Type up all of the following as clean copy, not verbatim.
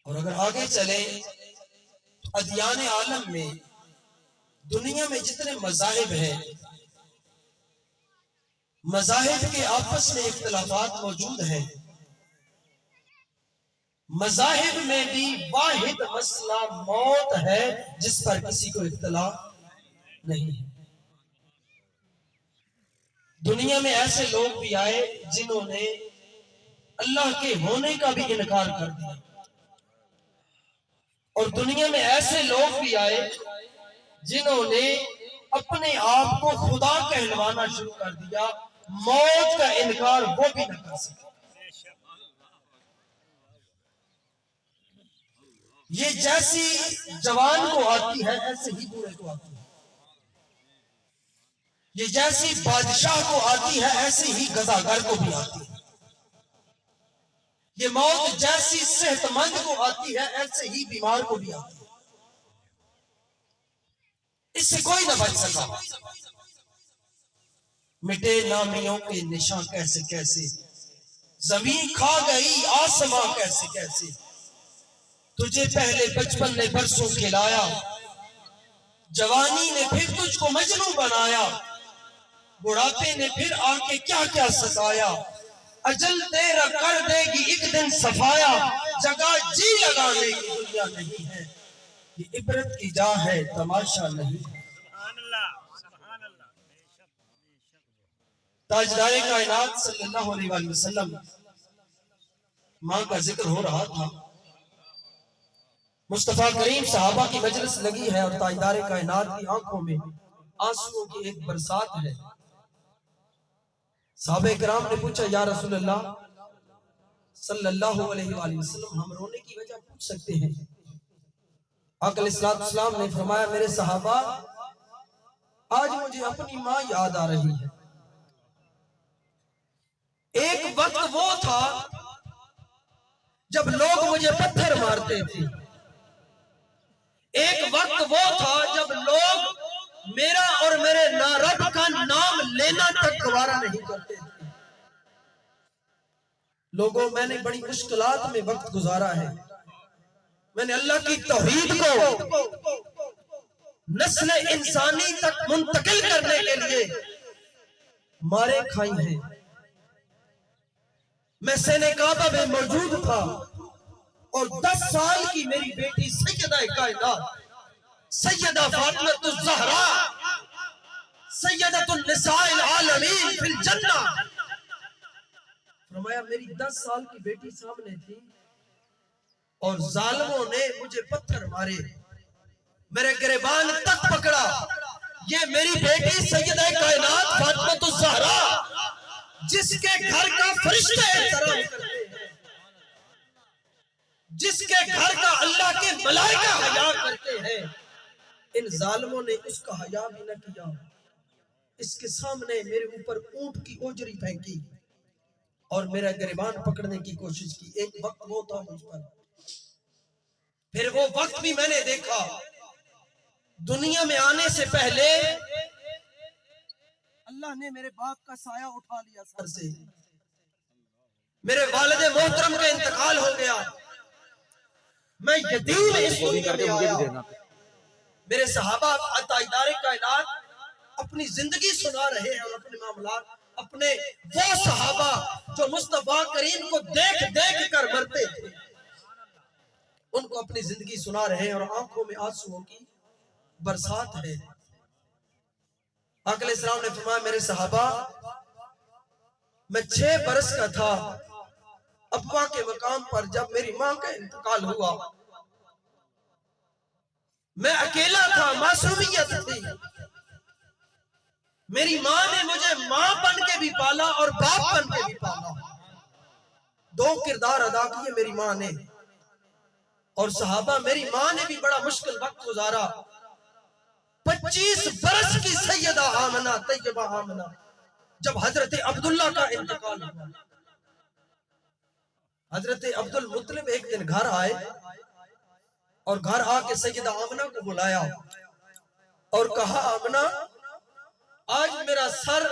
اور اگر آگے چلیں تو ادیان عالم میں دنیا میں جتنے مذاہب ہیں، مذاہب کے آپس میں اختلافات موجود ہیں، مذاہب میں بھی واحد مسئلہ موت ہے جس پر کسی کو اختلاف نہیں ہے۔ دنیا میں ایسے لوگ بھی آئے جنہوں نے اللہ کے ہونے کا بھی انکار کر دیا، اور دنیا میں ایسے لوگ بھی آئے جنہوں نے اپنے آپ کو خدا کہلوانا شروع کر دیا، موت کا انکار وہ بھی نہ کر سکے۔ یہ جیسی جوان کو آتی ہے ایسے ہی بوڑھے کو آتی ہے، یہ جیسی بادشاہ کو آتی ہے ایسے ہی غزاگر کو بھی آتی ہے، یہ موت جیسی صحت مند کو آتی ہے ایسے ہی بیمار کو بھی آتی ہے، اس سے کوئی نہ بچ سکا۔ مٹے نامیوں کے نشاں کیسے کیسے، زمین کھا گئی آسماں کیسے کیسے، تجھے پہلے بچپن نے برسوں کھلایا، جوانی نے پھر تجھ کو مجنوں بنایا، بڑھاپے نے پھر آ کے کیا کیا ستایا، اجل تیرا کر دے گی ایک دن صفایا، جگہ جی لگانے کی دنیا نہیں ہے، یہ عبرت کی جا ہے تماشا نہیں ہے۔ تاجدار کائنات صلی اللہ علیہ وآلہ وسلم ماں کا ذکر ہو رہا تھا، مصطفیٰ کریم صحابہ کی مجلس لگی ہے اور تاجدار کائنات کی آنکھوں میں آنسوؤں کی ایک برسات ہے۔ صحابہ کرام نے پوچھا یا رسول اللہ صلی اللہ علیہ وآلہ وسلم، ہم رونے کی وجہ پوچھ سکتے ہیں؟ آقا علیہ السلام نے فرمایا میرے صحابہ، آج مجھے اپنی ماں یاد آ رہی ہے۔ ایک وقت وہ تھا جب لوگ مجھے پتھر مارتے تھے، ایک وقت وہ تھا جب لوگ میرا اور میرے رب کا نام لینا تک گوارا نہیں کرتے تھے۔ لوگوں، میں نے بڑی مشکلات میں وقت گزارا ہے، میں نے اللہ کی توحید کو نسل انسانی تک منتقل کرنے کے لیے مارے کھائی ہیں۔ میں سینہ کعبہ میں موجود تھا اور 10 سال کی میری بیٹی سیدہ کائنات سیدہ فاطمہ الزہرا سیدۃ النساء العالمین فی الجنہ، فرمایا میری 10 سال کی بیٹی سامنے تھی اور ظالموں نے مجھے پتھر مارے، میرے گریبان تک پکڑا، یہ میری بیٹی سیدہ کائنات فاطمہ الزہرا جس کے گھر کا فرشتے احترام کرتے ہیں، جس کے گھر کا اللہ کے ملائکہ حیا کرتے ہیں، ان ظالموں نے اس کا حیا بھی نہ کیا، اس کے سامنے میرے اوپر اونٹ کی اوجری پھینکی اور میرا گریبان پکڑنے کی کوشش کی۔ ایک وقت وہ تھا مجھ پر، پھر وہ وقت بھی میں نے دیکھا، دنیا میں آنے سے پہلے اللہ نے میرے باپ کا سایہ اٹھا لیا سر سے، میرے والد محترم کا انتقال ہو گیا، میں یتیم اس دنیا میں آیا۔ میرے صحابہ تاجدار کائنات اپنی زندگی سنا رہے ہیں اور اپنے معاملات، اپنے وہ صحابہ جو مصطفیٰ کریم کو دیکھ دیکھ کر مرتے تھے، ان کو اپنی زندگی سنا رہے ہیں اور آنکھوں میں آنسوؤں کی برسات ہے۔ آقا علیہ السلام نے فرمایا میرے صحابہ، میں 6 برس کا تھا، ابا کے مقام پر جب میری ماں کا انتقال ہوا، میں اکیلا تھا، معصومیت تھی، میری ماں نے مجھے ماں بن کے بھی پالا اور باپ بن کے بھی پالا، 2 کردار ادا کیے میری ماں نے۔ اور صحابہ، میری ماں نے بھی بڑا مشکل وقت گزارا، 25 برس کی سیدہ آمنہ طیبہ آمنہ جب حضرت عبداللہ کا انتقال ہوا، حضرت عبدالمطلب ایک دن گھر آئے اور گھر آ کے سیدہ آمنہ کو بلایا اور کہا آمنہ، آج میرا سر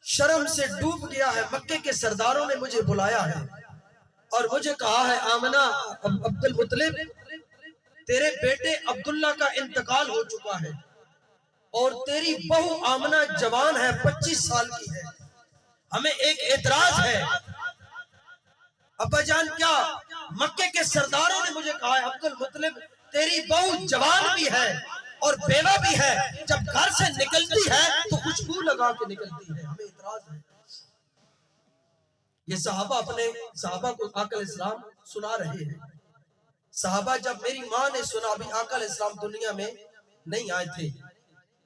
شرم سے ڈوب گیا ہے، مکے کے سرداروں نے مجھے بلایا ہے، اور مجھے کہا ہے آمنہ عبد المطلب تیرے بیٹے عبداللہ کا انتقال ہو چکا ہے اور تیری بہو آمنہ جوان ہے 25 سال کی ہے، ہمیں ایک اعتراض ہے۔ ابا جان کیا مکے کے سرداروں نے مجھے کہا ہے عبد المطلب تیری بہو جوان بھی ہے اور بیوہ بھی ہے، جب گھر سے نکلتی ہے تو خوشبو لگا کے نکلتی ہے، ہمیں اعتراض ہے۔ یہ صحابہ اپنے صحابہ کو آقا علیہ السلام سنا رہے ہیں۔ صحابہ جب میری ماں نے سنا، ابھی آقا علیہ السلام دنیا میں نہیں آئے تھے،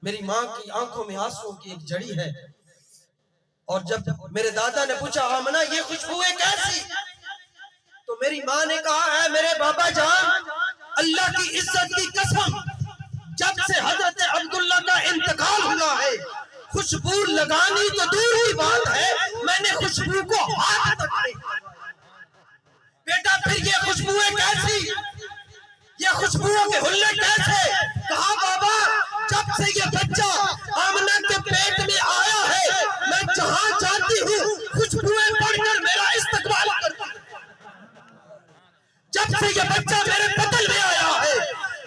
میری ماں کی آنکھوں میں آنسوں کی ایک جڑی ہے، اور جب میرے دادا نے پوچھا آمنہ یہ خوشبو ہے کیسی، تو میری ماں نے کہا ہے میرے بابا جان اللہ کی عزت کی قسم جب سے حضرت عبداللہ کا انتقال ہوا ہے خوشبو لگانی تو دور کی بات ہے میں نے خوشبو کو ہاتھ تک نہیں۔ بیٹا پھر یہ خوشبوئیں کیسی، یہ خوشبوؤں کے حلے کیسے؟ کہا بابا جب سے یہ بچہ آمنہ کے پیٹ میں آیا ہے میں جہاں جاتی ہوں خوشبوئیں پڑھ کر میرا استقبال کرتی ہوں۔ جب سے یہ بچہ میرے بدن میں آیا ہے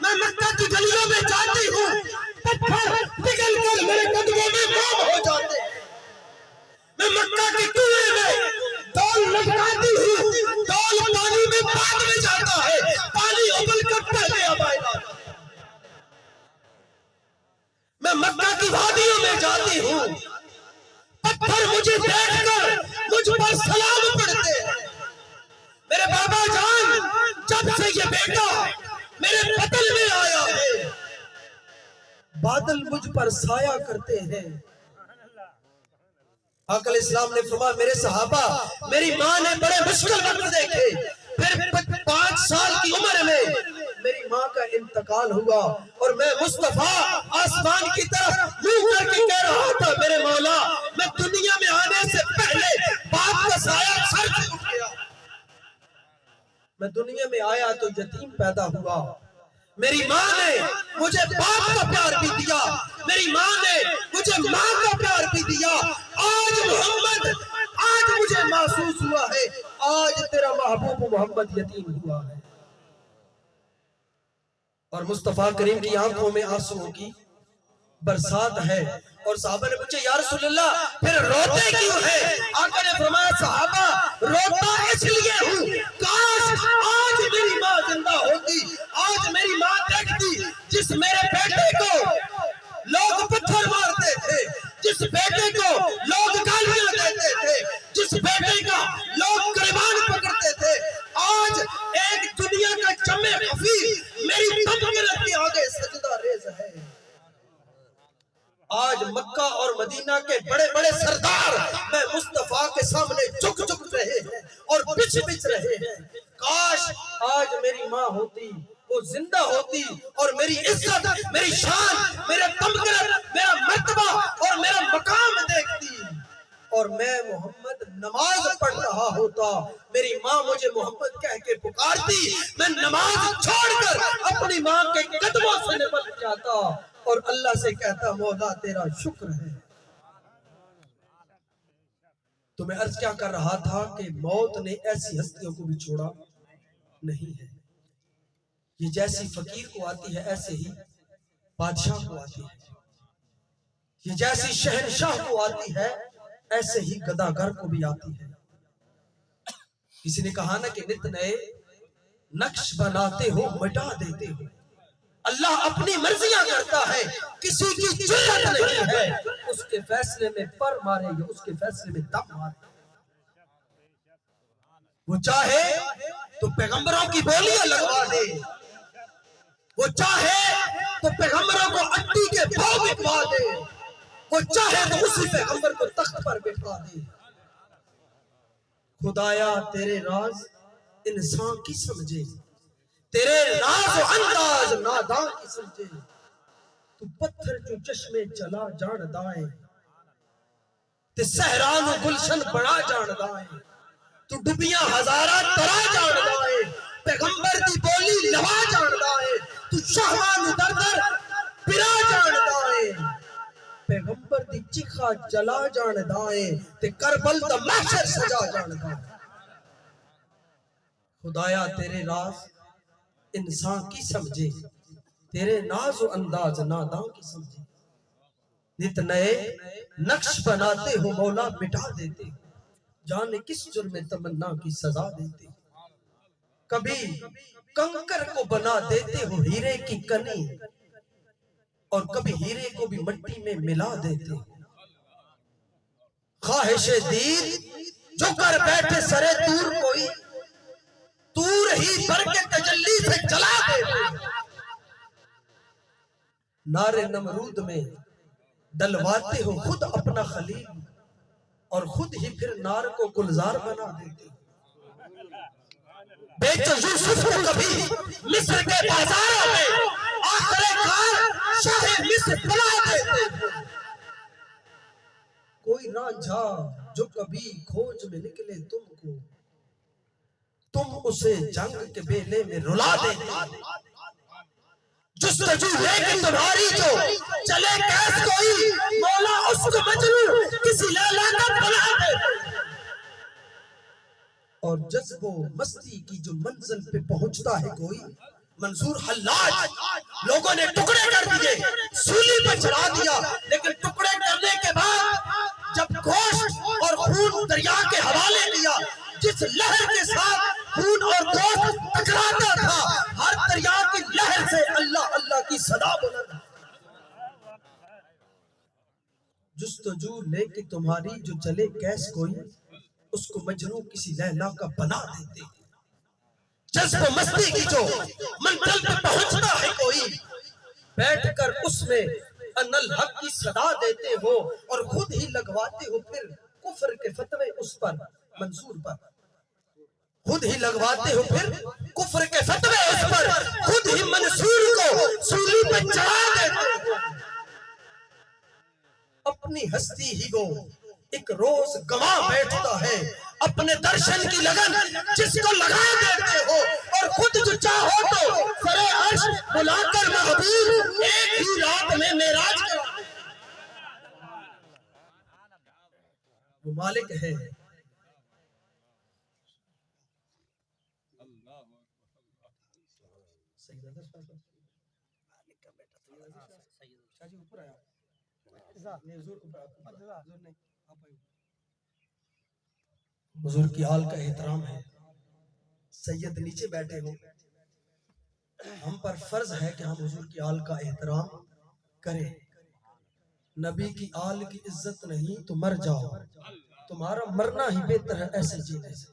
میں مکہ کی گلیوں میں جاتی ہوں پتھر پگھل کر میرے قدموں میں موم ہو جاتے ہیں، میں مکہ کے کنویں میں ڈول لگاتی ہوں، ڈول پانی میں بعد میں جاتا ہے، پانی ابل کر پہلے اب آئے گا، میں مکہ کی وادیوں میں جاتی ہوں پتھر مجھے دیکھ کر مجھ پر سلام پڑھتے ہیں۔ میرے بابا جان جب سے یہ بیٹا میرے بدن میں آیا ہے بادل مجھ پر سایہ کرتے ہیں۔ آقا علیہ السلام نے فرمایا میرے صحابہ میری ماں نے بڑے مشکل وقت دیکھے، پھر 5 سال کی عمر میں میری ماں کا انتقال ہوا اور میں مصطفیٰ آسمان کی طرف منہ کر کے کہہ رہا تھا میرے مولا میں دنیا میں آنے سے پہلے باپ کا سایہ سر سے اٹھ گیا، میں دنیا میں آیا تو یتیم پیدا ہوا، میری ماں نے مجھے باپ کا پیار بھی دیا، میری ماں نے مجھے ماں کا پیار بھی دیا، آج محمد آج مجھے محسوس ہوا ہے آج تیرا محبوب محمد یتیم ہوا ہے۔ اور مصطفیٰ کریم کی آنکھوں میں آنسوؤں کی برسات ہے، اور صحابہ نے پوچھا یا رسول اللہ پھر روتے کیوں ہیں؟ آقا نے فرمایا صحابہ روتا اس لیے ہوں کاش آج میری ماں زندہ ہوتی، آج میری ماں دیکھتی جس میرے بیٹے کو لوگ پتھر مارتے تھے، جس بیٹے کو لوگ گالیاں دیتے تھے، جس بیٹے کا لوگ گریبان پکڑتے تھے، آج ایک دنیا کا جمع خفی میری تمغرت کے آگے سجدہ ریز ہے۔ آج مکہ اور مدینہ کے بڑے بڑے سردار میں مصطفیٰ کے سامنے جھک جھک رہے ہیں اور بچ بچ رہے ہیں، کاش آج میری ماں ہوتی وہ زندہ ہوتی اور میری عزت میری شان میرا تمغرت میرا مرتبہ اور میرا مقام دیکھتی اور میں محمد نماز پڑھ رہا ہوتا، میری ماں مجھے محمد کہہ کے پکارتی، میں نماز چھوڑ کر اپنی ماں کے قدموں سے نپٹ جاتا اور اللہ سے کہتا مولا تیرا شکر ہے۔ تو میں عرض کیا کر رہا تھا کہ موت نے ایسی ہستیوں کو بھی چھوڑا نہیں ہے، یہ جیسی فقیر کو آتی ہے ایسے ہی بادشاہ کو آتی ہے، یہ جیسی شہنشاہ کو آتی ہے ایسے ہی گداگر کو بھی آتی ہے۔ کسی نے کہا نا کہ نت نئے نقش بناتے ہو مٹا دیتے ہو، اللہ اپنی مرضیاں کرتا ہے کسی کی جرات نہیں ہے اس کے فیصلے میں پر مارے یا اس کے فیصلے میں دم مارے، وہ چاہے تو پیغمبروں کی بولیاں لگوا دے، وہ چاہے تو پیغمبروں کو اٹی کے بھاؤ بٹھوا دے، وہ چاہے تو اسی پیغمبر کو تخت پر بٹھا دے۔ خدایا تیرے راز انسان کی سمجھے، تیرے راز و انداز نادان کی سمجھے، تو پتھر جو چشمے چلا جان دائیں تے سہران و گلشن بڑا جان دائیں، تو ڈبیاں ہزارہ ترا جان دائیں، پیغمبر دی بولی لوا جان دائیں، تو شہوان در در پرا جان دائیں، پیغمبر دی چکھا جلا جان دائیں تے کربل دا محشر سجا جان دائیں۔ خدایا تیرے راز انسان کی سمجھے، تیرے ناز و انداز ناداں کی سمجھے، نت نئے نقش بناتے ہو مولا مٹا دیتے، جانے کس جرم تمنا کی سزا دیتے، کبھی کنکر کو بنا دیتے ہو ہیرے کی کنی، اور کبھی ہیرے کو بھی مٹی میں ملا دیتے، خواہش دید جو کر بیٹھے سرے دور کوئی، دور ہی بھر کے تجلی سے جلا دیتے، نار نمرود میں ڈلواتے ہو خود اپنا خلیل، اور خود ہی پھر نار کو گلزار بنا دیتے، بیچو یوسف کو کبھی مصر کے بازاروں میں، آخر کار شاہ مصر بنا دیتے، کوئی رانجھا جو کبھی کھوج میں نکلے تم کو، تم اسے جنگ کے بیلے میں رلا دیتے، جستجو لے کے تمہاری جو چلے کیس کوئی، مولا اس کو مجنون کسی لیلا کا بنا دیتے، اور جذب و مستی کی جو منزل پہ پہنچتا ہے کوئی، منصور حلاج لوگوں نے ٹکڑے کر دیے، سولی پر چڑھا دیا، لیکن ٹکڑے کرنے کے بعد جب گوشت اور خون دریا کے حوالے دیا، جس لہر کے ساتھ خون اور گوشت ٹکراتا تھا، ہر دریا کی لہر سے اللہ اللہ کی صدا بلند، جستجو لے کے تمہاری جو چلے کیس کوئی، اس کو مجنوں کسی لیلا کا بنا دیتے، جذب و مستی کی جو منزل پہ پہنچتا ہے کوئی، بیٹھ کر اس میں ان الحق کی صدا دیتے ہو، اور خود ہی لگواتے ہو پھر کفر کے فتوے اس پر منصور پر، خود ہی لگواتے ہو پھر کفر کے فتوے اس پر، خود ہی منصور کو سولی پہ چڑھا دیتے ہو، اپنی ہستی ہی وہ ایک روز گواہ بیٹھتا ہے، اپنے درشن کی لگن جس کو لگا دیتے ہو، اور خود جو چاہو تو سرے عرش بلا کر محبوب ایک ہی رات میں معراج کرا، وہ مالک ہے حضور کی آل کا احترام ہے، سید نیچے بیٹھے ہو، ہم پر فرض ہے کہ ہم حضور کی آل کا احترام کریں، نبی کی آل کی عزت نہیں تو مر جاؤ، تمہارا مرنا ہی بہتر ہے ایسے جینے سے،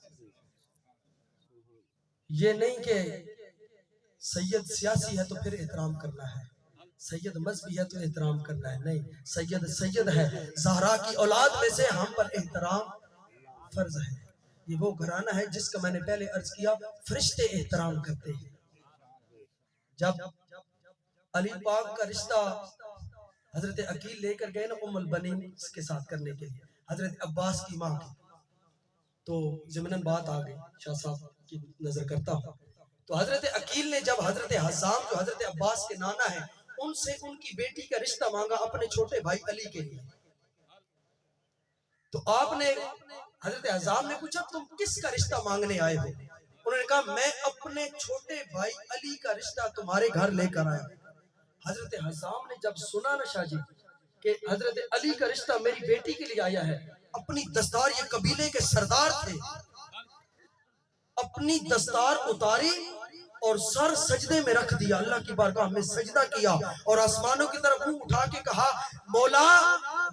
یہ نہیں کہ سید سیاسی ہے تو پھر احترام کرنا ہے، سید مذہبی ہے تو احترام کرنا ہے، نہیں، سید سید ہے، زہرا کی اولاد میں سے ہم پر احترام فرض ہے، یہ وہ گھرانہ ہے جس کا میں نے پہلے عرض کیا فرشتے احترام کرتے ہیں، جب علی پاک کا رشتہ حضرت عقیل لے کر گئے نا ام البنین کے ساتھ کرنے کے لیے، حضرت عباس کی ماں کی، تو ضمناً بات آ گئی، شاہ صاحب کی نظر کرتا ہوں، تو حضرت عقیل نے جب حضرت حزام جو حضرت عباس کے نانا ہیں ان سے ان کی بیٹی کا رشتہ مانگا اپنے چھوٹے بھائی علی کے لیے، تو آپ نے حضرت حزام نے پوچھا تم کس کا رشتہ مانگنے آئے ہو، انہوں نے کہا میں اپنے چھوٹے بھائی علی کا رشتہ تمہارے گھر لے کر آیا، حضرت حزام نے جب سنا نا شاہ جی کہ حضرت علی کا رشتہ میری بیٹی کے لیے آیا ہے، اپنی دستار، یہ قبیلے کے سردار تھے، اپنی دستار اتاری اور سر سجدے میں رکھ دیا، اللہ کی بارگاہ میں سجدہ کیا، اور آسمانوں کی طرف منہ اٹھا کے کہا مولا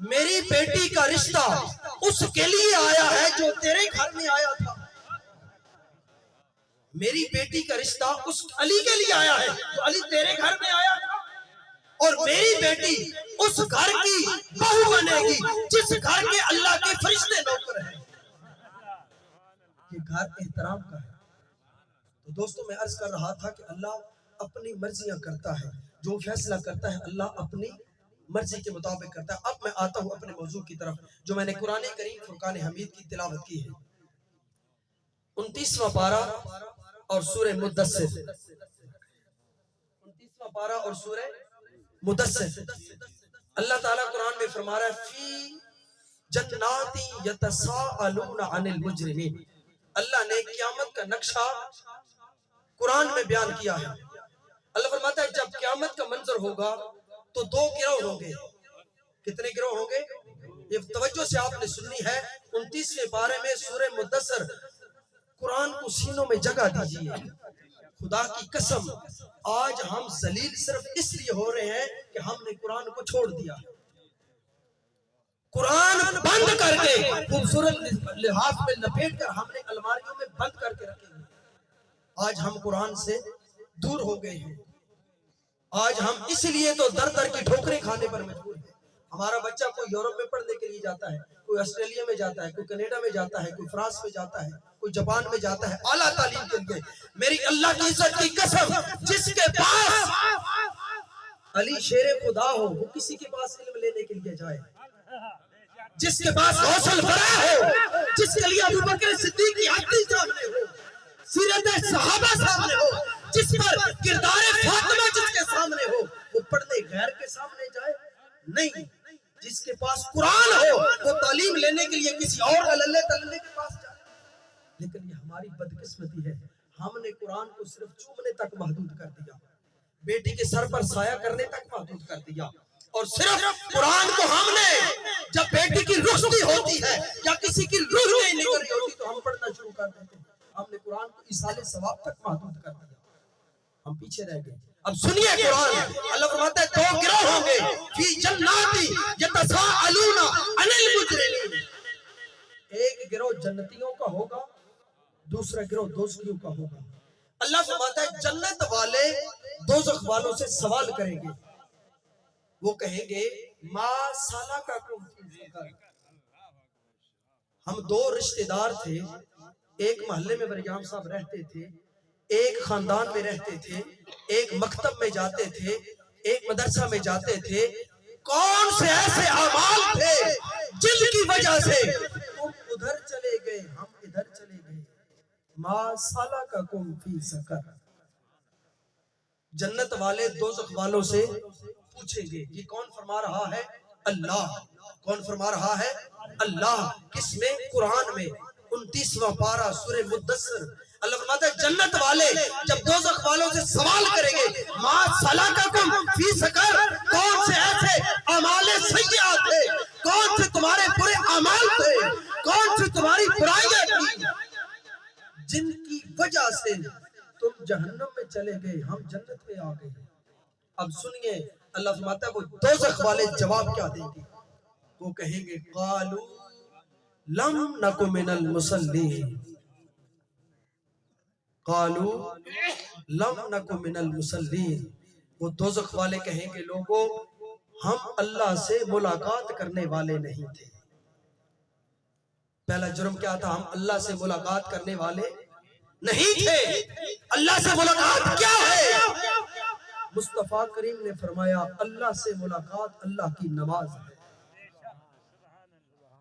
میری بیٹی کا رشتہ اس کے لیے آیا ہے جو تیرے گھر میں آیا تھا، میری بیٹی کا رشتہ اس علی کے لیے آیا ہے جو علی تیرے گھر میں آیا تھا، اور میری بیٹی اس گھر کی بہو بنے گی جس گھر کے اللہ کے فرشتے نوکر ہیں، یہ گھر احترام کا ہے، تو دوستوں میں عرض کر رہا تھا کہ اللہ اپنی مرضیاں کرتا ہے، جو فیصلہ کرتا ہے اللہ اپنی مرضی کے مطابق کرتا ہے، اب میں آتا ہوں اپنے موضوع کی طرف جو میں نے قرآن کریم فرقان حمید کی تلاوت کی ہے، 29واں پارہ اور سورہ مدثر، 29واں پارہ اور سورہ مدثر، اللہ تعالیٰ قرآن میں فرما رہا ہے فی جنات یتساءلون عن المجرمین، اللہ نے قیامت کا نقشہ قرآن میں بیان کیا ہے. اللہ فرماتا ہے جب قیامت کا منظر ہوگا تو دو گروہ ہوں گے. کتنے گروہ ہوں گے؟ یہ توجہ سے آپ نے سننی ہے. 29ویں پارے میں سورہ مدثر. قرآن کو سینوں میں جگہ دیجیے. خدا کی قسم آج ہم ذلیل صرف اس لیے ہو رہے ہیں کہ ہم نے قرآن کو چھوڑ دیا. قرآن بند کر کے خوبصورت لحاظ میں لپیٹ کر ہم نے الماریوں میں بند کر کے رکھے ہیں. آج ہم قرآن سے دور ہو گئے ہیں. آج ہم اس لیے تو در در کی ٹھوکریں کھانے پر مجبور ہیں. ہمارا بچہ کوئی یورپ میں پڑھنے کے لیے جاتا ہے, کوئی آسٹریلیا میں جاتا ہے, کوئی کینیڈا میں جاتا ہے, کوئی فرانس میں جاتا ہے, کوئی جاپان میں جاتا ہے اعلیٰ تعلیم کے لیے. میری اللہ کی عزت کی قسم جس کے پاس علی شیر خدا ہو وہ کسی کے پاس علم لینے کے لیے جائے. جس کے پاس حوصل بڑا ہو, جس کے لیے ابو بکر صدیق کی حدیث سامنے ہو, سیرت صحابہ سامنے ہو, جس پر کردار فاطمہ جس کے سامنے ہو, وہ پڑھنے غیر کے سامنے جائے نہیں. جس کے پاس قرآن ہو وہ تعلیم لینے کے لیے کسی اور اللہ تعالی کے پاس جائے. لیکن یہ ہماری بدقسمتی ہے, ہم نے قرآن کو صرف چومنے تک محدود کر دیا, بیٹی کے سر پر سایہ کرنے تک محدود کر دیا. اور صرف قرآن کو ہم نے جب بیٹی کی رخصتی ہوتی ہے یا کسی کی روح نہیں نکل رہی ہوتی تو ہم پڑھنا شروع کر دیتے ہیں. ہم نے قرآن کو ایصال ثواب تک محدود کر دیا, ہم پیچھے رہ گئے. اب سنیے قرآن. اللہ فرماتا ہے دو گروہ ہوں گے فی جناتی یتساءلون عن المجرمین. ایک گروہ جنتیوں کا ہوگا, دوسرا گروہ دوزخیوں کا ہوگا. اللہ فرماتا ہے جنت والے دوزخ والوں سے سوال کریں گے. وہ کہیں گے ما سلککم فی سقر. ہم دو رشتہ دار تھے, ایک محلے میں بریام صاحب رہتے تھے, ایک خاندان میں رہتے تھے, ایک مکتب میں جاتے تھے, ایک مدرسہ میں جاتے تھے. کون سے ایسے اعمال تھے جن کی وجہ سے تم ادھر چلے گئے ہم ادھر چلے گئے؟ ما سلککم فی سقر. جنت والے دوزخ والوں سے پوچھیں گے. یہ کون فرما رہا ہے؟ اللہ. کون فرما رہا ہے؟ اللہ. کس میں؟ قرآن میں 29واں پارہ سورہ مدثر. اللہ فرماتا ہے جنت والے جب دوزخ والوں سے سوال کریں گے ما سلککم فی سقر, کون سے ایسے اعمال سیئات تھے, کون سے تمہارے برے اعمال تھے, کون سے تمہاری برائیاں تھی جن کی وجہ سے تم جہنم میں چلے گئے, ہم جنت میں آ گئے. اب سنیے اللہ فرماتا ہے وہ دوزخ والے جواب کیا دیں گے؟ وہ کہیں گے قالوا لم نک من المصلین. قالوا لم نک من المصلین. وہ دوزخ والے کہیں گے لوگوں ہم اللہ سے ملاقات کرنے والے نہیں تھے. پہلا جرم کیا تھا؟ ہم اللہ سے ملاقات کرنے والے نہیں تھے. اللہ سے ملاقات کیا ہے؟ مصطفیٰ کریم نے فرمایا اللہ سے ملاقات اللہ کی نماز ہے.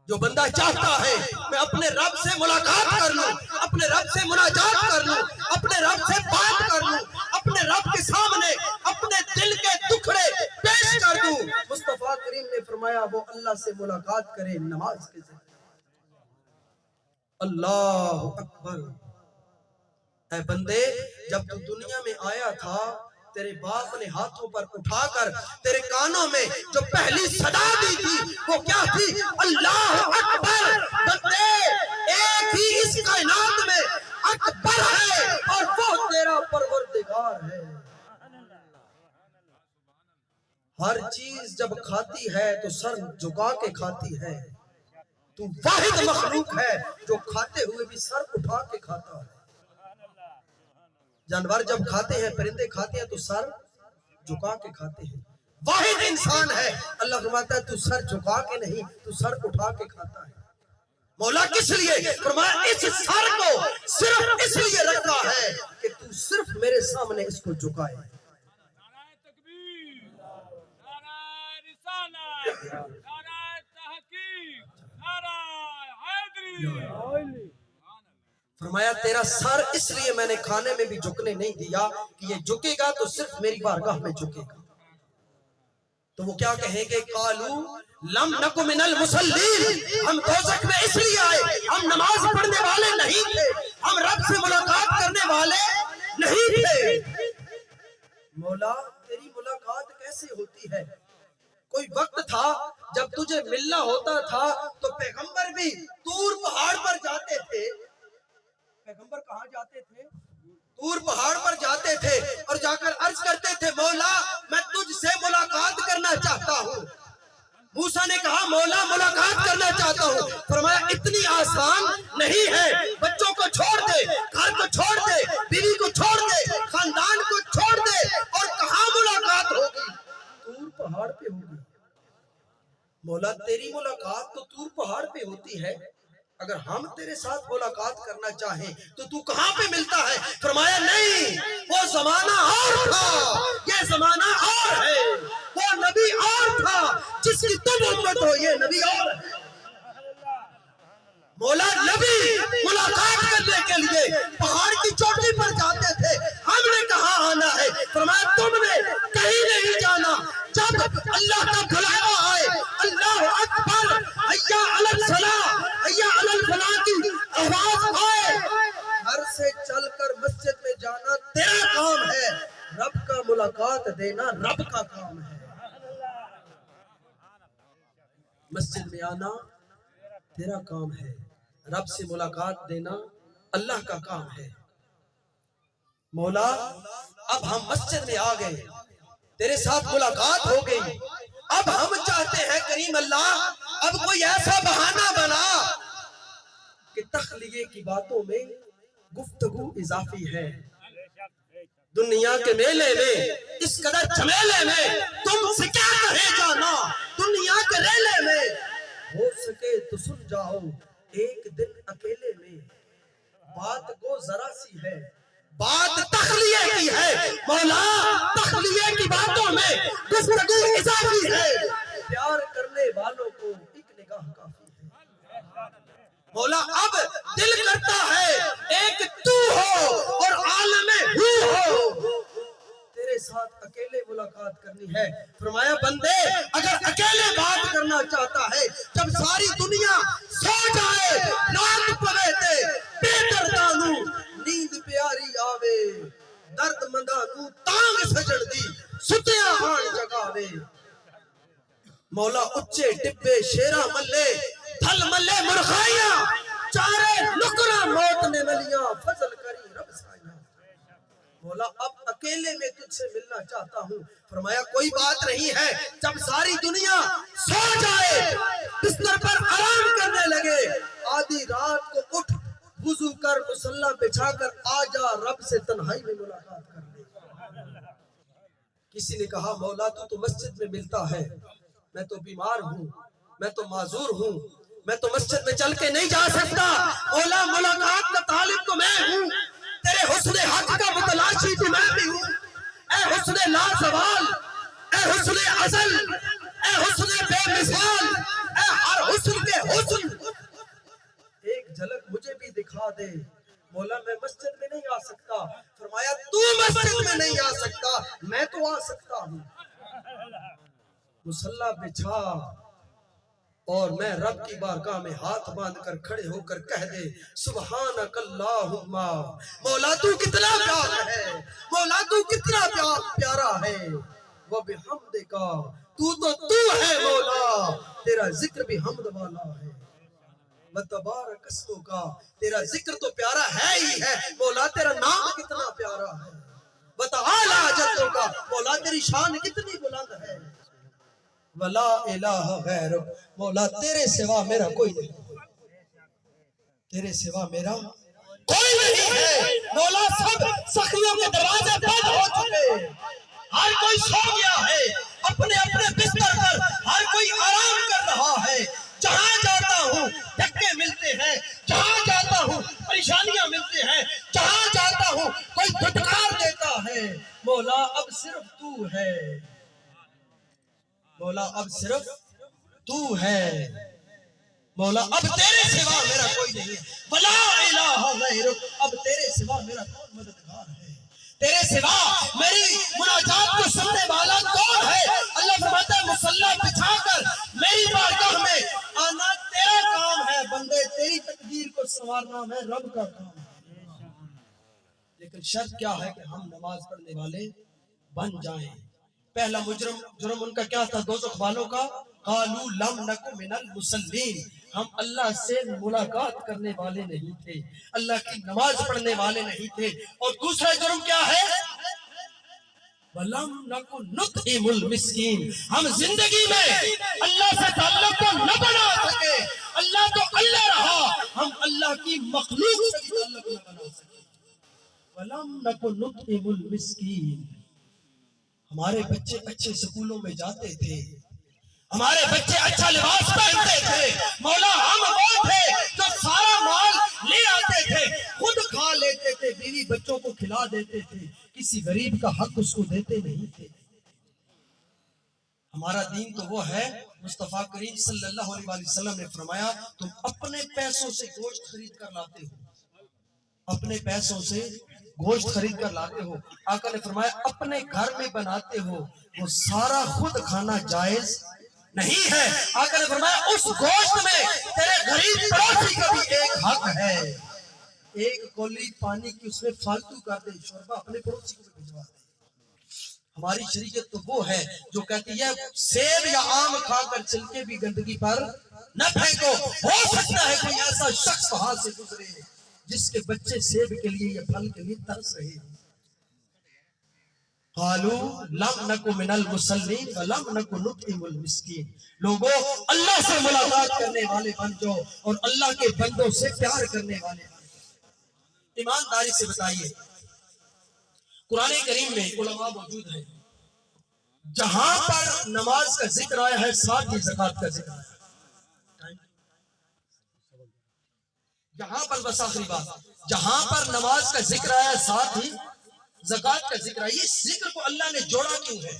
جو بندہ چاہتا ہے میں اپنے رب سے ملاقات کر لوں, اپنے رب سے مناجات کر لوں, اپنے رب سے بات کر لوں, اپنے رب کے سامنے اپنے دل کے ٹکڑے پیش کر دوں, مصطفیٰ کریم نے فرمایا وہ اللہ سے ملاقات کرے نماز کے ذریعے. اللہ اکبر. اے بندے جب تو دنیا میں آیا تھا تیرے باپ نے ہاتھوں پر اٹھا کر تیرے کانوں میں جو پہلی صدا دی تھی وہ کیا تھی؟ اللہ اکبر. بندے ایک ہی اس کائنات میں اکبر ہے اور وہ تیرا پروردگار ہے. ہر چیز جب کھاتی ہے تو سر جھکا کے کھاتی ہے. تو واحد مخلوق ہے جو کھاتے ہوئے بھی سر اٹھا کے کھاتا ہے. جانور جب کھاتے ہیں, پرندے کھاتے ہیں تو سر جھکا کے کھاتے ہیں. واحد انسان ہے اللہ فرماتا ہے تو سر جھکا کے نہیں تو سر اٹھا کے کھاتا ہے. مولا کس لیے؟ فرمایا اس سر کو صرف اس لیے رکھا ہے کہ تو صرف میرے سامنے اس کو جھکائے. نعرہ تکبیر, نعرہ رسالت, نعرہ تحقیق, نعرہ حیدری. فرمایا تیرا سر اس لیے میں نے کھانے میں بھی جھکنے نہیں دیا کہ یہ جھکے گا تو صرف میری بارگاہ میں جھکے گا. تو وہ کیا کہیں گے؟ قالوا لم نک من المصلین. ہم دوزخ میں اس لیے آئے, ہم نماز پڑھنے والے نہیں تھے, ہم رب سے ملاقات کرنے والے نہیں تھے۔ مولا تیری ملاقات کیسے ہوتی ہے؟ کوئی وقت تھا جب تجھے ملنا ہوتا تھا تو پیغمبر بھی طور پہاڑ پر جاتے تھے۔ پیغمبر کہاں جاتے تھے؟ طور پہاڑ پر جاتے تھے اور جا کر عرض کرتے تھے مولا میں تجھ سے ملاقات کرنا چاہتا ہوں۔ موسیٰ نے کہا مولا ملاقات کرنا چاہتا ہوں۔ فرمایا اتنی آسان نہیں ہے، بچوں کو چھوڑ دے، گھر کو چھوڑ دے، بیوی کو چھوڑ دے، خاندان کو چھوڑ دے، اور کہاں ملاقات ہوگی؟ طور پہاڑ پہ ہوگی۔ مولا تیری ملاقات تو طور پہاڑ پہ ہوتی ہے، اگر ہم تیرے ساتھ ملاقات کرنا چاہیں تو کہاں پہ ملتا ہے؟ فرمایا نہیں، وہ زمانہ اور تھا، یہ زمانہ اور ہے، وہ نبی اور تھا جس کی تم امت ہو، یہ نبی اور ہے۔ مولا نبی ملاقات کرنے کے لیے پہاڑ کی چوٹی پر جاتے تھے، ہم نے کہاں آنا ہے؟ فرمایا تم نے کہیں نہیں جانا، جب اللہ کا بلاوا آئے اللہ اکبر حیا علی الصلاۃ حیا علی الفلاح کی آواز آئے، گھر سے چل کر مسجد میں جانا تیرا کام ہے، رب کا ملاقات دینا رب کا کام ہے۔ مسجد میں آنا تیرا کام ہے، رب سے ملاقات دینا اللہ کا کام ہے۔ مولا اب ہم مسجد میں آ گئے، تیرے ساتھ ملاقات ہو گئی، اب ہم چاہتے ہیں کریم اللہ اب کوئی ایسا بہانہ بنا کہ تخلیے کی باتوں میں گفتگو اضافی ہے۔ دنیا کے میلے میں اس قدر جھمیلے میں تم سے کیا کہے جانا، دنیا کے ریلے میں ہو سکے تو سن جاؤ ایک دن اکیلے میں، بات کو ذرا سی ہے، بات تخلیے کی ہے، مولا تخلیے کی باتوں میں گفتگو اضافی ہے، پیار کرنے والوں کو ایک نگاہ کافی ہے۔ مولا اب دل کرتا ہے ایک تو ہو اور عالم ہو تیرے ساتھ اکیلے ملاقات کرنی ہے۔ فرمایا بندے اگر اکیلے بات کرنا چاہتا ہے، جب ساری دنیا سو جائے رات پویتے بے دردانو نیند پیاری آوے، درد مندانو تانگ سجڑ دی ستیاں آن جگاوے۔ مولا اچھے ٹبے شیرہ ملے دھل ملے مرخائیاں، چارے نکرہ موت نے ملیاں فضل کری رب سائیاں۔ مولا اب اکیلے میں تجھ سے ملنا چاہتا ہوں۔ فرمایا کوئی بات نہیں ہے، جب ساری دنیا سو جائے بستر پر آرام کرنے لگے، آدھی رات کو اٹھ وضو کر مصلی بچھا کر آ جا رب سے تنہائی میں ملاقات کر لے۔ کسی نے کہا مولا تو مسجد میں ملتا ہے، میں تو بیمار ہوں، میں تو معذور ہوں، میں تو مسجد میں چل کے نہیں جا سکتا۔ مولا ملاقات کا طالب تو میں ہوں، تیرے حسن حق کا متلاشی بھی میں بھی ہوں۔ اے حسن لا زوال، اے حسن ازل، اے حسن بے مثال، اے ہر حسن کے حسن، ایک جھلک مجھے بھی دکھا دے۔ مولا میں مسجد میں نہیں آ سکتا۔ فرمایا تو مسجد میں نہیں آ سکتا، میں تو آ سکتا ہوں۔ مصلی بچھا اور میں رب کی بارگاہ میں ہاتھ باندھ کر کھڑے ہو کر کہہ دے سبحانک اللہم، مولا تو کتنا پیارا ہے، مولا تو کتنا پیارا ہے، وبحمدک تو ہے مولا، تیرا ذکر بھی حمد والا ہے، وتبارک اسمک تیرا ذکر تو پیارا ہے ہی ہے، مولا تیرا نام کتنا پیارا ہے، وتعالی جدک مولا تیری شان کتنی بلند ہے، ولا الہ غیرک مولا تیرے سوا میرا کوئی نہیں، تیرے سوا میرا کوئی نہیں ہے۔ مولا سب سخیوں کے دروازے بند ہو چکے، ہر کوئی سو گیا ہے اپنے اپنے بستر پر، ہر کوئی آرام کر رہا ہے۔ جہاں جاتا ہوں دھکے ملتے ہیں، جہاں جاتا ہوں پریشانیاں ملتے ہیں، جہاں جاتا ہوں کوئی دھٹکار دیتا ہے، مولا اب صرف تو ہے، مولا اب صرف تو ہے، مولا اب تیرے سوا میرا کوئی نہیں ہے، ولا الہ غیرک اب تیرے سوا میرا کون مددگار ہے، تیرے سوا میری مناجات کو سننے والا کون ہے۔ اللہ فرماتا ہے مصلی بچھا کر میری بارگاہ میں آنا تیرا کام ہے، بندے تیری تقدیر کو سنوارنا میں رب کا کام ہے۔ لیکن شرط کیا ہے کہ ہم نماز پڑھنے والے بن جائیں. پہلا جرم ان کا کیا تھا دوزخ والوں کا؟ قالوا لم نکن من المصلین، ہم اللہ سے ملاقات کرنے والے نہیں تھے، اللہ کی نماز پڑھنے والے نہیں تھے. اور دوسرا جرم کیا ہے؟ وَلَمْ نَكُنْ نُطْعِمُ الْمِسْكِينَ، ہم زندگی میں اللہ سے تعلق کو نہ بنا سکے. اللہ تو اللہ رہا، ہم اللہ کی مخلوق سے تعلق نہ بنا سکے. وَلَمْ نَكُنْ نُطْعِمُ الْمِسْكِينَ. ہمارے بچے اچھے سکولوں میں جاتے تھے، ہمارے بچے اچھا لباس پہنتے تھے، مولا ہم وہ تھے جو سارا مال لے آتے تھے، خود کھا لیتے تھے، بیوی بچوں کو کھلا دیتے تھے، کسی غریب کا حق اس کو دیتے نہیں تھے. ہمارا دین تو وہ ہے، مصطفیٰ کریم صلی اللہ علیہ وسلم نے فرمایا تم اپنے پیسوں سے گوشت خرید کر لاتے ہو، اپنے پیسوں سے گوشت خرید کر لاتے ہو. آقا نے فرمایا اپنے گھر میں بناتے ہو، وہ سارا خود کھانا جائز نہیں ہے. آقا نے فرمایا اس گوشت میں تیرے غریب پڑوسی کا بھی ایک حق ہے. ایک کولی پانی کی اس میں فالتو کر دے، شوربہ اپنے پڑوسی کو بھی بھجوا دے. ہماری شریعت تو وہ ہے جو کہتی ہے سیب یا آم کھا کر چھلکے بھی گندگی پر نہ پھینکو. ہو سکتا ہے کوئی ایسا شخص وہاں سے گزرے جس کے بچے سیب کے لیے یا پھل کے لیے ترس رہے ہیں. قالوا لم نکن من المصلین ولم نکن نطعم المسکین. لوگوں اللہ سے ملاقات کرنے والے بن جاؤ اور اللہ کے بندوں سے پیار کرنے والے بن جاؤ. ایمانداری سے بتائیے، قرآن کریم میں علماء موجود ہیں، جہاں پر نماز کا ذکر آیا ہے ساتھ ہی زکوٰۃ کا ذکر آیا ہے. جہاں پر بس آخری بات، جہاں پر نماز کا ذکر آیا ہے ساتھ ہی زکوٰۃ کا ذکر ہے. اس ذکر کو اللہ نے جوڑا کیوں ہے؟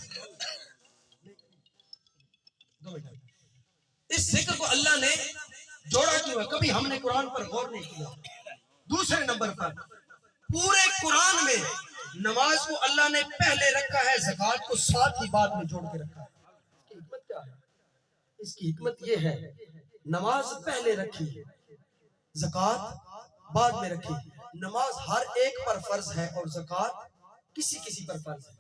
اس ذکر کو اللہ نے جوڑا کیوں ہے؟ کبھی ہم نے قرآن پر غور نہیں کیا. دوسرے نمبر پر پورے قرآن میں نماز کو اللہ نے پہلے رکھا ہے، زکوٰۃ کو ساتھ ہی بعد میں جوڑ کے رکھا ہے. اس کی حکمت کیا ہے؟ اس کی حکمت یہ ہے نماز پہلے رکھی، زکوٰۃ بعد میں رکھی. نماز ہر ایک پر فرض ہے اور زکوٰۃ کسی کسی پر فرض ہے.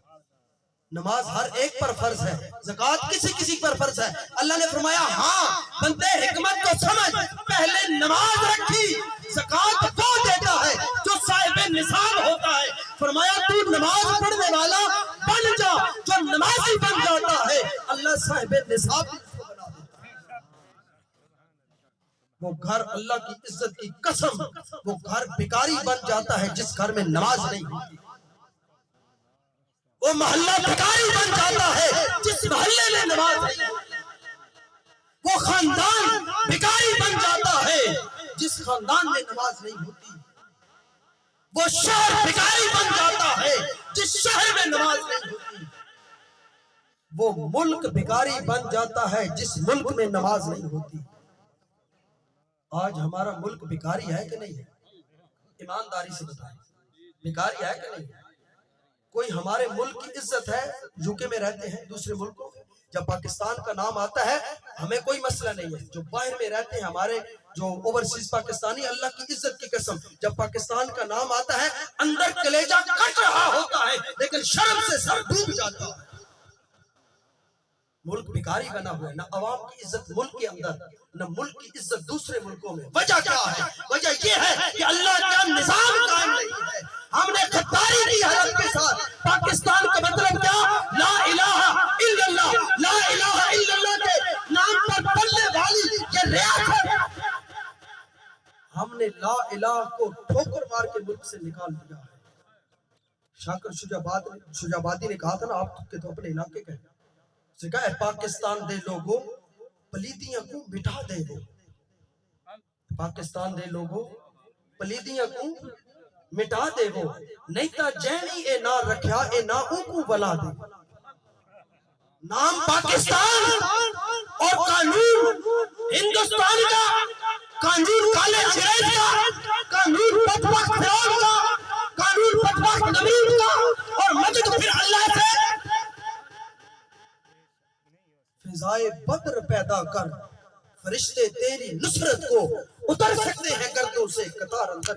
نماز ہر ایک پر فرض ہے، زکوٰۃ کسی کسی پر فرض ہے. اللہ نے فرمایا ہاں بندے حکمت کو سمجھ، پہلے نماز رکھی. زکوٰۃ وہ دیتا ہے جو صاحب نصاب ہوتا ہے. فرمایا تو نماز پڑھنے والا بن جا، جو نمازی بن جاتا ہے اللہ صاحب نصاب بنا دیتا ہے. وہ گھر اللہ کی عزت کی قسم، وہ گھر بیکاری بن جاتا ہے جس گھر میں نماز نہیں ہوتی. وہ محلہ بیکاری بن جاتا ہے جس محلے میں نماز نہیں ہوتی. وہ خاندان بیکاری بن جاتا ہے جس خاندان میں نماز نہیں ہوتی. وہ شہر بیکاری بن جاتا ہے جس شہر میں نماز نہیں ہوتی. وہ ملک بیکاری بن جاتا ہے جس ملک میں نماز نہیں ہوتی. آج ہمارا ملک بیکاری ہے کہ نہیں ہے؟ ایمانداری سے بتائیں، بیکاری ہے کہ نہیں؟ کوئی ہمارے ملک کی عزت ہے؟ یوکے میں رہتے ہیں، دوسرے ملکوں میں جب پاکستان کا نام آتا ہے ہمیں کوئی مسئلہ نہیں ہے. جو باہر میں رہتے ہیں ہمارے جو اوورسیز پاکستانی، اللہ کی عزت کی قسم جب پاکستان کا نام آتا ہے اندر کلیجہ کٹ رہا ہوتا ہے لیکن شرم سے سر ڈوب جاتا ہے. ملک بیکاری بنا ہوا ہے، نہ عوام کی عزت ملک کے اندر، نہ ملک کی عزت دوسرے ملکوں میں. وجہ کیا ہے؟ وجہ یہ ہے کہ اللہ کا نظام قائم نہیں ہے. ہم نے غداری کی حالت کے ساتھ پاکستان کا مطلب کیا؟ لا الہ الا اللہ، لا الہ الا اللہ کے نام پر پلنے والی یہ ریاست، ہم نے لا الہ کو ٹھوکر مار کے ملک سے نکال دیا ہے. شاکر شجابادی نے کہا تھا نا آپ کے تو اپنے علاقے کے ہیں، سے کہا ہے پاکستان دے لوگوں پلیدیاں کو مٹا دے دو. پاکستان دے لوگوں پلیدیاں کو مٹا دے وہ، نہیں تا جینی اے نہ رکھیا اے نہ ان کو بلا دے. نام پاکستان اور قانون ہندوستان کا، قانون کالے انگریز کا، قانون بدبخت فرعون کا، قانون بدبخت نمرود کا، اور مدد پھر اللہ سے. فضائے بدر پیدا کر، فرشتے تیری نصرت کو اتر سکتے ہیں گردوں سے قطار اندر.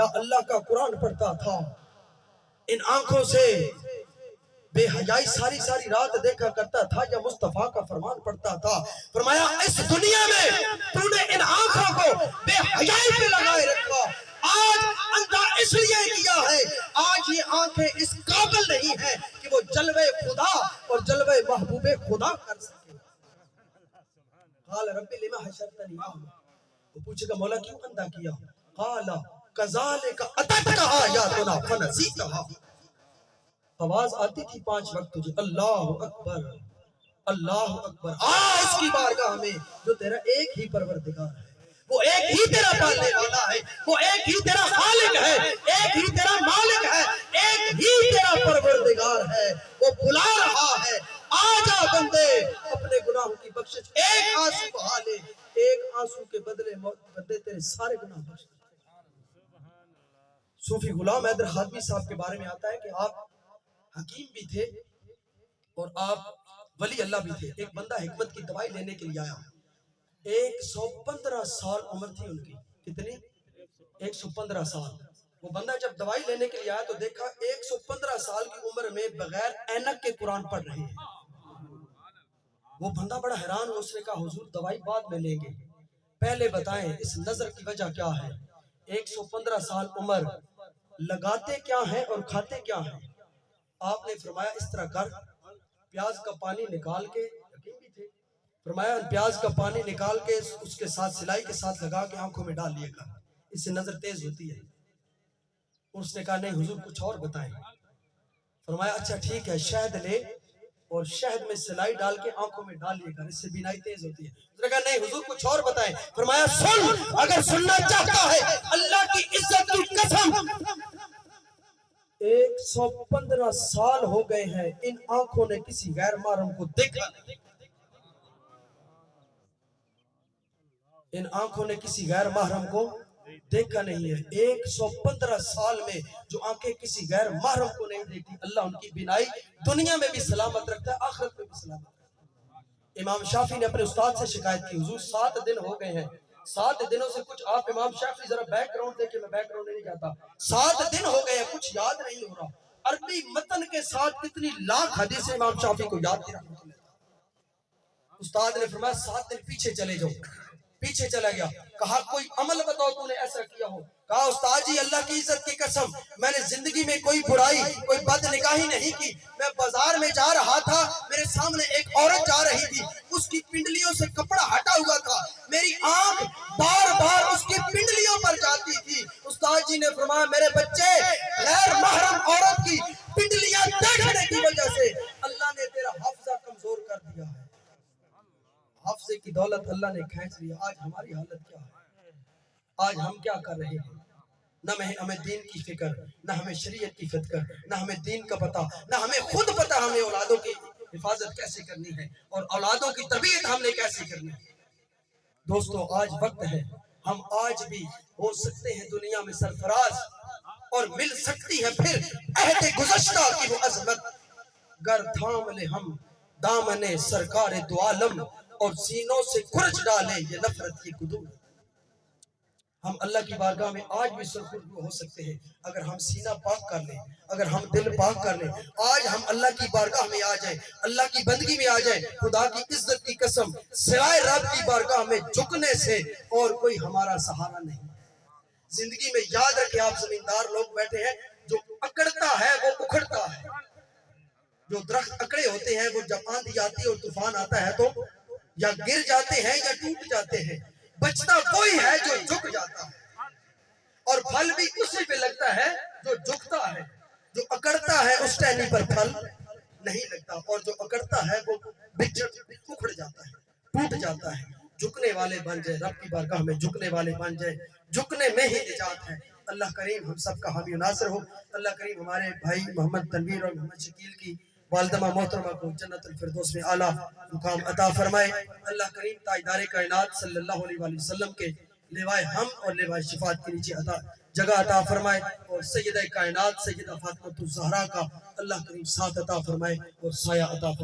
یا اللہ کا قرآن پڑھتا تھا، ان آنکھوں سے بے حیائی ساری رات دیکھا کرتا تھا، یا مصطفیٰ کا فرمان پڑھتا تھا۔ فرمایا اس دنیا میں تو نے ان آنکھوں کو بے حیائی پہ لگائے رکھا، آج اندھا اس لیے کیا ہے، آج یہ آنکھیں اس قابل نہیں ہیں کہ وہ جلوے خدا اور جلوے محبوب خدا کر سکے۔ قال رب لما حشرتنی اعمى، وہ پوچھے گا مولا کیوں اندھا کیا؟ قال کذالک اتتک آیاتنا فنسیتها، آواز آتی تھی 5 وقت تجھے، اللہ اکبر اللہ اکبر، آ اس کی بارگاہ میں جو تیرا ایک ہی پروردگار ہے، وہ ایک ہی تیرا پالنے والا ہے، وہ ایک ہی تیرا خالق ہے، ایک ہی تیرا مالک ہے، ایک ہی تیرا پروردگار ہے، وہ بلا رہا ہے، آجا بندے اپنے گناہوں کی بخشش، ایک آنسو بہا لے، ایک آنسو کے بدلے بندے تیرے سارے گناہ بخش دے۔ صوفی غلام حیدر خادمی صاحب کے بارے میں آتا ہے کہ آپ حکیم بھی تھے اور آپ ولی اللہ بھی تھے۔ ایک بندہ حکمت کی دوائی لینے کے لیے آیا، 115 سال عمر تھی ان کی، کتنی؟ 115 سال۔ وہ بندہ جب دوائی لینے کے لیے آیا تو دیکھا 115 سال کی عمر میں بغیر اینک کے قرآن پڑھ رہے ہیں۔ وہ بندہ بڑا حیران ہوا، اس نے کہا حضور دوائی بعد میں لیں گے، پہلے بتائیں اس نظر کی وجہ کیا ہے؟ 115 سال عمر، لگاتے کیا ہیں اور کھاتے کیا ہیں؟ آپ نے فرمایا اس طرح کر، پیاز کا پانی نکال کے، یقین بھی تھے، فرمایا پیاز کا پانی نکال کے اس کے ساتھ سلائی کے ساتھ لگا کے آنکھوں میں ڈال لیے گا، اس سے نظر تیز ہوتی ہے۔ اس نے کہا نہیں حضور کچھ اور بتائیں۔ فرمایا اچھا ٹھیک ہے، شہد لے اور شہد میں سلائی ڈال کے آنکھوں میں ڈال لیے گا، اس سے بینائی تیز ہوتی ہے۔ اس نے کہا نہیں حضور کچھ اور بتائیں۔ فرمایا سن، اگر سننا چاہتا ہے اللہ کی عزت کی قسم، 115 سال ہو گئے ہیں ان آنکھوں نے کسی غیر محرم کو دیکھا نہیں، ان آنکھوں نے کسی غیر محرم کو دیکھا نہیں ہے۔ 115 سال میں جو آنکھیں کسی غیر محرم کو نہیں دیکھی، اللہ ان کی بینائی دنیا میں بھی سلامت رکھتا ہے، آخرت میں بھی سلامت رکھتا ہے۔ امام شافعی نے اپنے استاد سے شکایت کی، حضور 7 دن ہو گئے ہیں، 7 دنوں سے کچھ، آپ امام شافعی ذرا بیک گراؤنڈ دیکھیں، میں بیک گراؤنڈ نہیں جاتا، 7 دن ہو گئے ہیں کچھ یاد نہیں ہو رہا۔ عربی متن کے ساتھ کتنی لاکھ حدیثیں امام شافعی کو یاد تھی۔ استاد نے فرمایا 7 دن پیچھے چلے جاؤ، پیچھے چلا گیا، کہا کوئی عمل بتاؤ تو نے ایسا کیا ہو۔ کہا استاد جی اللہ کی عزت کی قسم میں نے زندگی میں کوئی برائی، کوئی بد نگاہی نہیں کی، میں بازار میں جا رہا تھا، میرے سامنے ایک عورت جا رہی تھی، اس کی پنڈلیوں سے کپڑا ہٹا ہوا تھا، میری آنکھ بار بار اس کی پنڈلیوں پر جاتی تھی۔ استاد جی نے فرمایا میرے بچے، غیر محرم عورت کی پنڈلیاں دیکھنے کی وجہ سے اللہ نے تیرا حافظہ کمزور کر دیا ہے، حافظے کی دولت اللہ نے کھینچ لیا۔ آج ہماری حالت کیا ہے؟ آج ہم کیا کر رہے ہیں؟ نہ ہمیں دین کی فکر، نہ ہمیں شریعت کی فکر، نہ ہمیں دین کا پتہ، نہ ہمیں خود پتہ ہمیں اولادوں کی حفاظت کیسے کرنی ہے اور اولادوں کی تربیت ہم نے کیسے کرنی ہے۔ دوستو آج وقت ہے، ہم آج بھی ہو سکتے ہیں دنیا میں سرفراز، اور مل سکتی ہے پھر عہد گزشتہ کی وہ عظمت، گر تھام لے ہم دامن سرکار دو عالم، اور سینوں سے کھرچ ڈالے یہ نفرت کی قدوم۔ ہم اللہ کی بارگاہ میں آج بھی سرخرو ہو سکتے ہیں اگر ہم سینہ پاک کر لیں، اگر ہم دل پاک کر لیں، آج ہم اللہ کی بارگاہ میں آ جائیں، اللہ کی بندگی میں آ جائیں، خدا کی عزت کی قسم سوائے رب کی بارگاہ میں جھکنے سے اور کوئی ہمارا سہارا نہیں۔ زندگی میں یاد رکھیں، آپ زمیندار لوگ بیٹھے ہیں، جو اکڑتا ہے وہ اکھڑتا ہے، جو درخت اکڑے ہوتے ہیں وہ جب آندھی آتی ہے اور طوفان آتا ہے تو یا گر جاتے ہیں یا ٹوٹ جاتے ہیں، بچتا وہی ہے جو جھک جاتا ہے، اور پھل بھی اسی پہ لگتا ہے جو جھکتا ہے، جو اکڑتا ہے اس ٹہنی پر پھل نہیں لگتا، اور جو اکڑتا ہے وہ اکھڑ جاتا ہے، ٹوٹ جاتا ہے۔ جھکنے والے بن جائے، رب کی بارگاہ میں جھکنے والے بن جائے، جھکنے میں ہی نجات ہے۔ اللہ کریم ہم سب کا حامی و ناصر ہو۔ اللہ کریم ہمارے بھائی محمد تنویر اور محمد شکیل کی والدہ محترمہ کو جنت الفردوس میں اعلیٰ مقام عطا فرمائے۔ اللہ کریم تاجدار کائنات صلی اللہ علیہ وآلہ وسلم کے لیوائے ہم اور لیوائے شفاعت کے نیچے جگہ عطا فرمائے، اور سیدہ کائنات سیدہ فاطمہ الزہرا کا اللہ کریم ساتھ عطا فرمائے اور سایہ عطا فرمائے۔